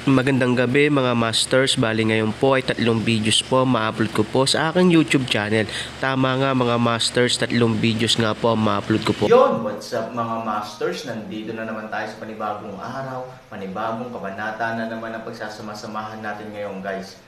Magandang gabi mga masters, bali ngayon po ay 3 videos po ma-upload ko po sa aking YouTube channel. Tama nga mga masters, 3 videos nga po ma-upload ko po. Yon, what's up mga masters? Nandito na naman tayo sa panibagong araw, panibagong kabanata na naman ang pagsasama-samahan natin ngayon guys.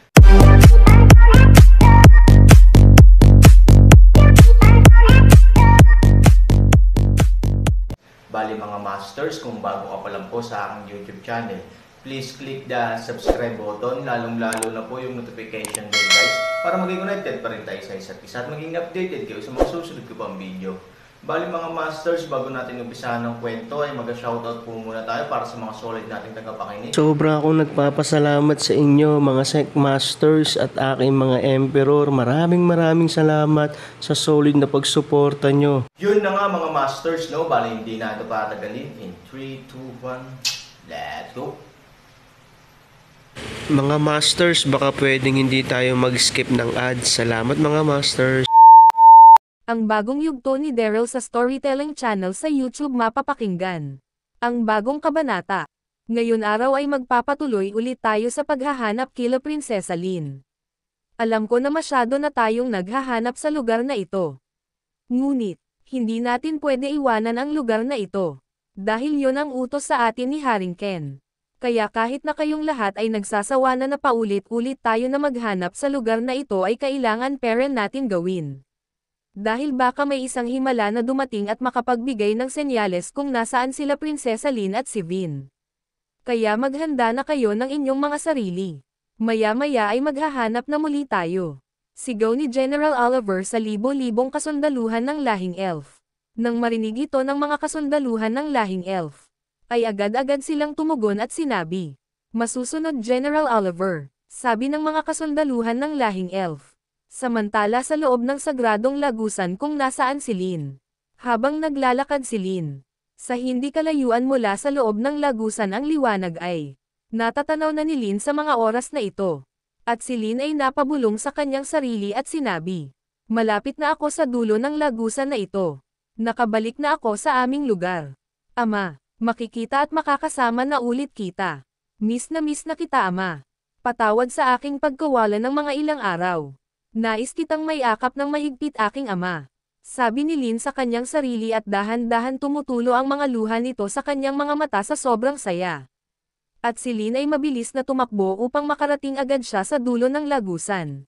Bali mga masters, kung bago ka pa lang po sa aking YouTube channel, please click the subscribe button, lalong-lalo na po yung notification bell guys, para maging connected pa rin tayo sa isa't isa at maging updated kayo sa mga susunod ko pang video. Bali mga masters, bago natin umpisahan ng kwento ay mag-shoutout po muna tayo para sa mga solid nating tagapakinig. Sobra akong nagpapasalamat sa inyo mga Sec Masters at aking mga Emperor. Maraming salamat sa solid na pagsuporta nyo. Yun na nga mga masters, no? Bali hindi na ito patagalin. In 3, 2, 1, let's go! Mga masters, baka pwedeng hindi tayo mag-skip ng ads. Salamat mga masters. Ang bagong yugto ni Daryl sa Storytelling Channel sa YouTube mapapakinggan. Ang bagong kabanata. Ngayon araw ay magpapatuloy ulit tayo sa paghahanap kila Prinsesa Lin. Alam ko na masyado na tayong naghahanap sa lugar na ito. Ngunit, hindi natin pwede iwanan ang lugar na ito. Dahil yon ang utos sa atin ni Haring Ken. Kaya kahit na kayong lahat ay nagsasawa na paulit-ulit tayo na maghanap sa lugar na ito ay kailangan pera natin gawin. Dahil baka may isang himala na dumating at makapagbigay ng senyales kung nasaan sila Prinsesa Lin at si Vin. Kaya maghanda na kayo ng inyong mga sarili. Maya-maya ay maghahanap na muli tayo. Sigaw ni General Oliver sa libo-libong kasundaluhan ng lahing elf. Nang marinig ito ng mga kasundaluhan ng lahing elf, ay agad-agad silang tumugon at sinabi, "Masusunod General Oliver," sabi ng mga kasundaluhan ng lahing elf. Samantala sa loob ng sagradong lagusan kung nasaan si Lin. Habang naglalakad si Lin, sa hindi kalayuan mula sa loob ng lagusan ang liwanag ay natatanaw na ni Lin sa mga oras na ito. At si Lin ay napabulong sa kanyang sarili at sinabi, "Malapit na ako sa dulo ng lagusan na ito. Nakabalik na ako sa aming lugar. Ama, makikita at makakasama na ulit kita. Miss na kita ama. Patawad sa aking pagkawala ng mga ilang araw. Nais kitang may akap ng mahigpit aking ama," sabi ni Lin sa kanyang sarili at dahan-dahan tumutulo ang mga luha nito sa kanyang mga mata sa sobrang saya. At si Lin ay mabilis na tumakbo upang makarating agad siya sa dulo ng lagusan.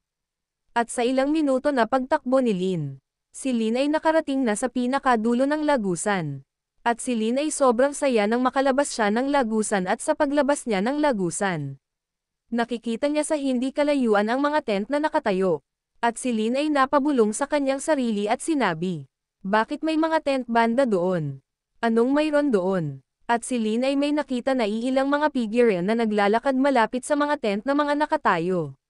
At sa ilang minuto na pagtakbo ni Lin, si Lin ay nakarating na sa pinakadulo ng lagusan. At si Lin ay sobrang saya nang makalabas siya ng lagusan at sa paglabas niya ng lagusan, nakikita niya sa hindi kalayuan ang mga tent na nakatayo. At si Lin ay napabulong sa kanyang sarili at sinabi, "Bakit may mga tent banda doon? Anong mayroon doon?" At si Lin ay may nakita na iilang mga figure na naglalakad malapit sa mga tent na mga nakatayo.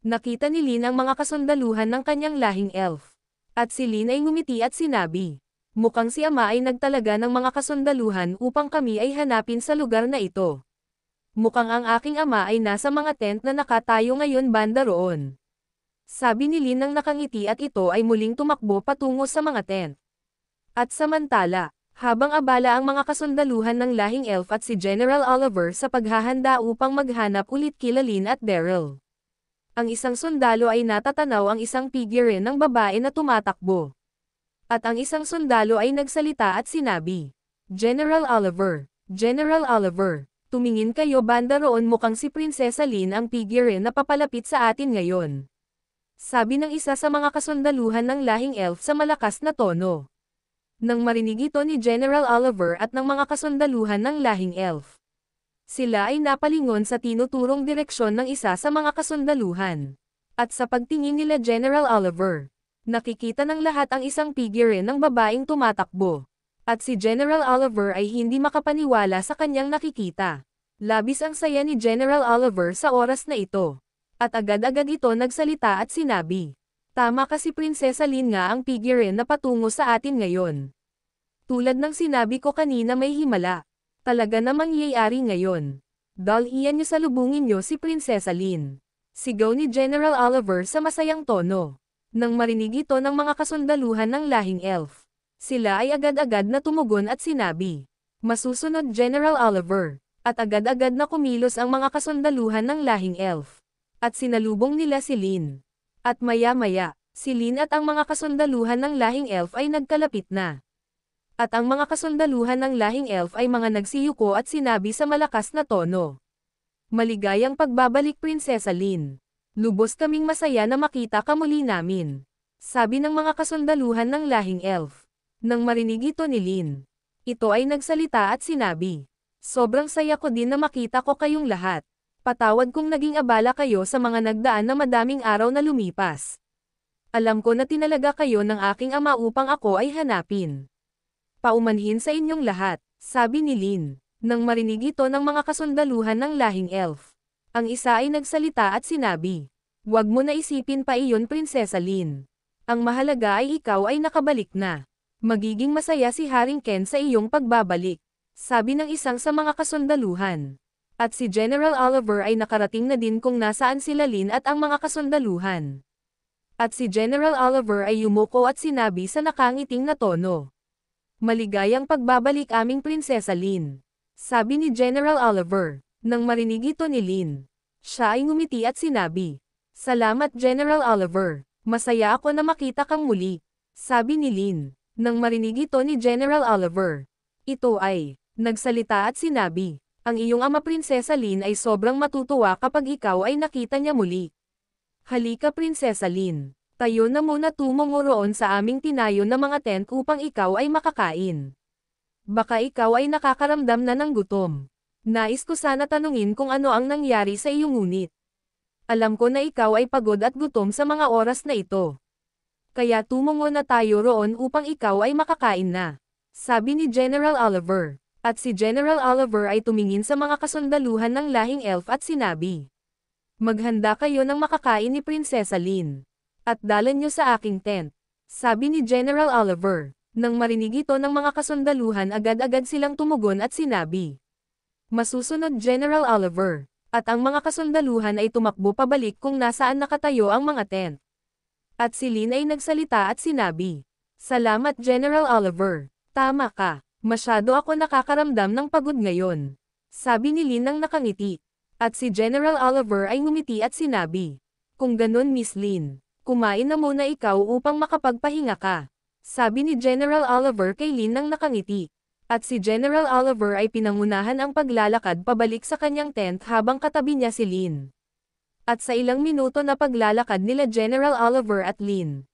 Nakita ni Lin ang mga kasundaluhan ng kanyang lahing elf. At si Lin ay ngumiti at sinabi, "Mukhang si ama ay nagtalaga ng mga kasundaluhan upang kami ay hanapin sa lugar na ito. Mukhang ang aking ama ay nasa mga tent na nakatayo ngayon banda roon," sabi ni Lin nang nakangiti at ito ay muling tumakbo patungo sa mga tent. At samantala, habang abala ang mga kasundaluhan ng lahing elf at si General Oliver sa paghahanda upang maghanap ulit kila Lin at Daryl, ang isang sundalo ay natatanaw ang isang figure ng babae na tumatakbo. At ang isang sundalo ay nagsalita at sinabi, "General Oliver, General Oliver, tumingin kayo banda roon, mukhang si Prinsesa Lin ang figure na papalapit sa atin ngayon," sabi ng isa sa mga kasundaluhan ng lahing elf sa malakas na tono. Nang marinig ito ni General Oliver at ng mga kasundaluhan ng lahing elf, sila ay napalingon sa tinuturong direksyon ng isa sa mga kasundaluhan. At sa pagtingin nila General Oliver, nakikita ng lahat ang isang figure ng babaeng tumatakbo. At si General Oliver ay hindi makapaniwala sa kanyang nakikita. Labis ang saya ni General Oliver sa oras na ito. At agad-agad ito nagsalita at sinabi, "Tama ka, si Prinsesa Lin nga ang figure na patungo sa atin ngayon. Tulad ng sinabi ko kanina, may himala. Talaga namang iyayari ngayon. Dalhian niyo, salubungin niyo si Prinsesa Lin," sigaw ni General Oliver sa masayang tono. Nang marinig ito ng mga kasundaluhan ng lahing elf, sila ay agad-agad na tumugon at sinabi, "Masusunod General Oliver," At agad-agad na kumilos ang mga kasundaluhan ng lahing elf. At sinalubong nila si Lin. At maya-maya, si Lin at ang mga kasundaluhan ng lahing elf ay nagkalapit na. At ang mga kasundaluhan ng lahing elf ay mga nagsiyuko at sinabi sa malakas na tono. Maligayang pagbabalik Prinsesa Lin. Lubos kaming masaya na makita ka muli namin. Sabi ng mga kasundaluhan ng lahing elf. Nang marinig ito ni Lin, ito ay nagsalita at sinabi, sobrang saya ko din na makita ko kayong lahat. Patawad kung naging abala kayo sa mga nagdaan na madaming araw na lumipas. Alam ko na tinalaga kayo ng aking ama upang ako ay hanapin. Paumanhin sa inyong lahat, sabi ni Lin. Nang marinig ito ng mga kasundaluhan ng lahing elf, ang isa ay nagsalita at sinabi, "Huwag mo na isipin pa iyon Prinsesa Lin. Ang mahalaga ay ikaw ay nakabalik na. Magiging masaya si Haring Ken sa iyong pagbabalik," sabi ng isang sa mga kasundaluhan. At si General Oliver ay nakarating na din kung nasaan sila Lin at ang mga kasundaluhan. At si General Oliver ay yumuko at sinabi sa nakangiting na tono, "Maligayang pagbabalik aming Prinsesa Lin." Sabi ni General Oliver. Nang marinig ito ni Lin, siya ay ngumiti at sinabi, "Salamat General Oliver, masaya ako na makita kang muli." Sabi ni Lin. Nang marinig ito ni General Oliver, ito ay nagsalita at sinabi, "Ang iyong ama Prinsesa Lin ay sobrang matutuwa kapag ikaw ay nakita niya muli. Halika Prinsesa Lin, tayo na muna tumungo roon sa aming tinayo na mga tent upang ikaw ay makakain. Baka ikaw ay nakakaramdam na ng gutom. Nais ko sana tanungin kung ano ang nangyari sa iyong ngunit. Alam ko na ikaw ay pagod at gutom sa mga oras na ito. Kaya tumungo na tayo roon upang ikaw ay makakain na," sabi ni General Oliver. At si General Oliver ay tumingin sa mga kasundaluhan ng lahing elf at sinabi, "Maghanda kayo ng makakain ni Prinsesa Lin. At dalan niyo sa aking tent," sabi ni General Oliver. Nang marinig ito ng mga kasundaluhan agad-agad silang tumugon at sinabi, "Masusunod General Oliver." At ang mga kasundaluhan ay tumakbo pabalik kung nasaan nakatayo ang mga tent. At si Lin ay nagsalita at sinabi, "Salamat General Oliver. Tama ka, masyado ako nakakaramdam ng pagod ngayon," sabi ni Lin nang nakangiti. At si General Oliver ay ngumiti at sinabi, "Kung ganun Miss Lin, kumain na muna ikaw upang makapagpahinga ka," sabi ni General Oliver kay Lin nang nakangiti. At si General Oliver ay pinangunahan ang paglalakad pabalik sa kanyang tent habang katabi niya si Lin. At sa ilang minuto na paglalakad nila General Oliver at Lin,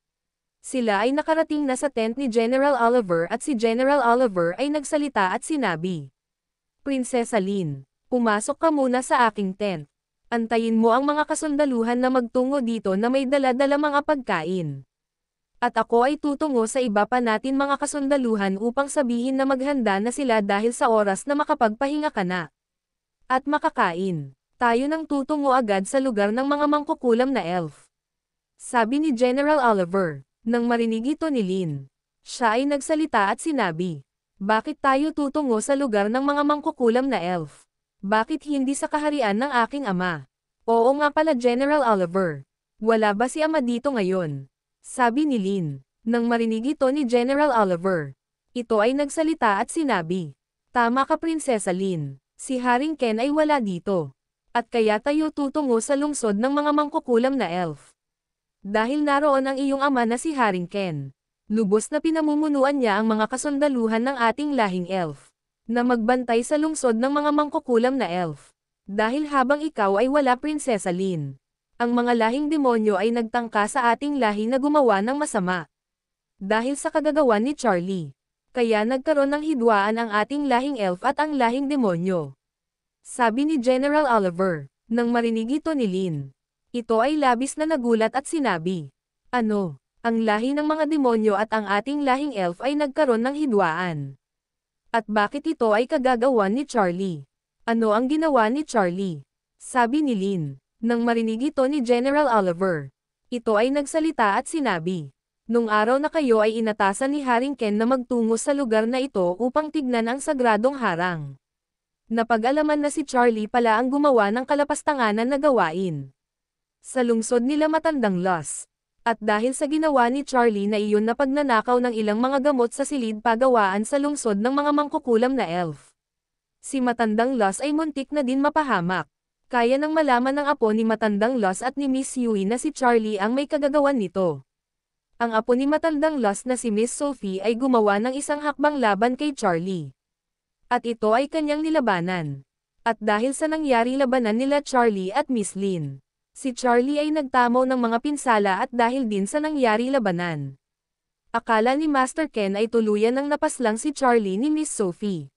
sila ay nakarating na sa tent ni General Oliver at si General Oliver ay nagsalita at sinabi, "Prinsesa Lin, pumasok ka muna sa aking tent. Antayin mo ang mga kasundaluhan na magtungo dito na may dala-dala mga pagkain. At ako ay tutungo sa iba pa natin mga kasundaluhan upang sabihin na maghanda na sila dahil sa oras na makapagpahinga ka na. At makakain. Tayo nang tutungo agad sa lugar ng mga mangkukulam na elf," sabi ni General Oliver. Nang marinig ito ni Lin, siya ay nagsalita at sinabi, "Bakit tayo tutungo sa lugar ng mga mangkukulam na elf? Bakit hindi sa kaharian ng aking ama?" "Oo nga pala General Oliver. Wala ba si ama dito ngayon?" sabi ni Lin. Nang marinig ito ni General Oliver, ito ay nagsalita at sinabi, "Tama ka Prinsesa Lin, si Haring Ken ay wala dito. At kaya tayo tutungo sa lungsod ng mga mangkukulam na elf. Dahil naroon ang iyong ama na si Haring Ken. Lubos na pinamumunuan niya ang mga kasundaluhan ng ating lahing elf na magbantay sa lungsod ng mga mangkukulam na elf. Dahil habang ikaw ay wala Prinsesa Lin, ang mga lahing demonyo ay nagtangka sa ating lahi na gumawa ng masama. Dahil sa kagagawan ni Charlie, kaya nagkaroon ng hidwaan ang ating lahing elf at ang lahing demonyo," sabi ni General Oliver. Nang marinig ito ni Lin, ito ay labis na nagulat at sinabi, "Ano? Ang lahi ng mga demonyo at ang ating lahing elf ay nagkaroon ng hidwaan. At bakit ito ay kagagawan ni Charlie? Ano ang ginawa ni Charlie?" sabi ni Lin. Nang marinig ito ni General Oliver, ito ay nagsalita at sinabi, "Nung araw na kayo ay inatasan ni Haring Ken na magtungo sa lugar na ito upang tignan ang sagradong harang. Napag-alaman na si Charlie pala ang gumawa ng kalapastanganan na gawain sa lungsod nila Matandang Lost. At dahil sa ginawa ni Charlie na iyon na pagnanakaw ng ilang mga gamot sa silid pagawaan sa lungsod ng mga mangkukulam na elf, Si Matandang Loss ay muntik na din mapahamak. Kaya nang malaman ng apo ni Matandang Loss at ni Miss Yui na si Charlie ang may kagagawan nito. Ang apo ni Matandang Loss na si Miss Sophie ay gumawa ng isang hakbang laban kay Charlie. At ito ay kanyang nilabanan. At dahil sa nangyari labanan nila Charlie at Miss Lin, si Charlie ay nagtamaw ng mga pinsala at dahil din sa nangyari labanan. Akala ni Master Ken ay tuluyan ng napaslang si Charlie ni Miss Sophie.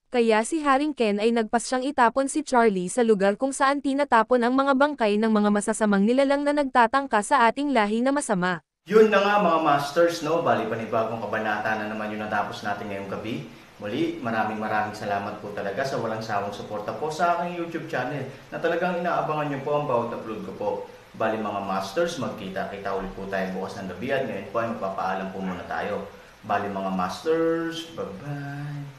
Kaya si Haring Ken ay nagpasyang itapon si Charlie sa lugar kung saan tinatapon ang mga bangkay ng mga masasamang nilalang na nagtatangka sa ating lahi na masama. Yun na nga mga masters, no? Bali panibagong kabanata na naman yung natapos natin ngayong gabi. Muli, maraming salamat po talaga sa walang sawang suporta po sa aking YouTube channel na talagang inaabangan nyo po ang bawat upload ko po. Bali mga masters, magkita-kita ulit po tayo bukas ng gabi at ngayon po ay magpapaalam po muna tayo. Bali mga masters, bye-bye!